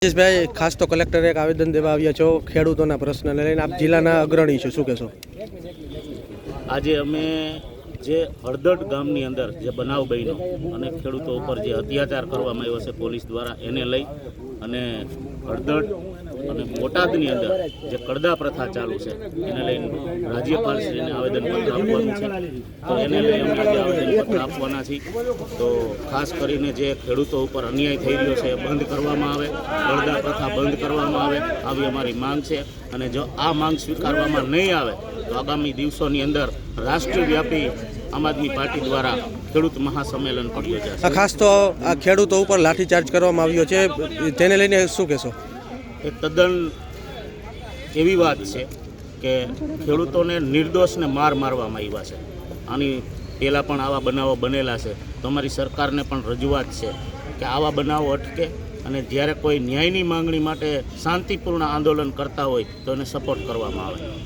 ભાઈ ખાસ તો કલેક્ટરે એક આવેદન દેવા આવ્યા છો ખેડૂતોના પ્રશ્નને લઈને આપ જિલ્લાના અગ્રણી છો, શું કહેશો? આજે અમે જે હળદડ ગામની અંદર જે બનાવ બન્યો અને ખેડૂતો ઉપર જે અત્યાચાર કરવામાં આવ્યો છે પોલીસ દ્વારા, એને લઈ અને હળદડ અને બોટાદની અંદર જે કડદા પ્રથા ચાલુ છે એને લઈને રાજ્યપાલશ્રીને આવેદનપત્ર આપવાનું છે. તો એને લઈ અમે આજે આવેદનપત્ર આપવાના છીએ. તો ખાસ કરીને જે ખેડૂતો ઉપર અન્યાય થઈ રહ્યો છે એ બંધ કરવામાં આવે, કડદા પ્રથા બંધ કરવામાં આવે, આવી અમારી માંગ છે. અને જો આ માંગ સ્વીકારવામાં નહીં આવે તો આગામી દિવસોની અંદર રાષ્ટ્રવ્યાપી આમ આદમી પાર્ટી દ્વારા ખેડૂત મહાસંમેલન પણ યોજાશે. ખાસ તો આ ખેડૂતો ઉપર લાઠીચાર્જ કરવામાં આવ્યો છે, તેને લઈને શું કહેશો? એ તદ્દન એવી વાત છે કે ખેડૂતોને નિર્દોષને મારવામાં આવ્યા છે. આની પહેલાં પણ આવા બનાવો બનેલા છે. તો અમારી સરકારને પણ રજૂઆત છે કે આવા બનાવો અટકે અને જ્યારે કોઈ ન્યાયની માંગણી માટે શાંતિપૂર્ણ આંદોલન કરતા હોય તો એને સપોર્ટ કરવામાં આવે.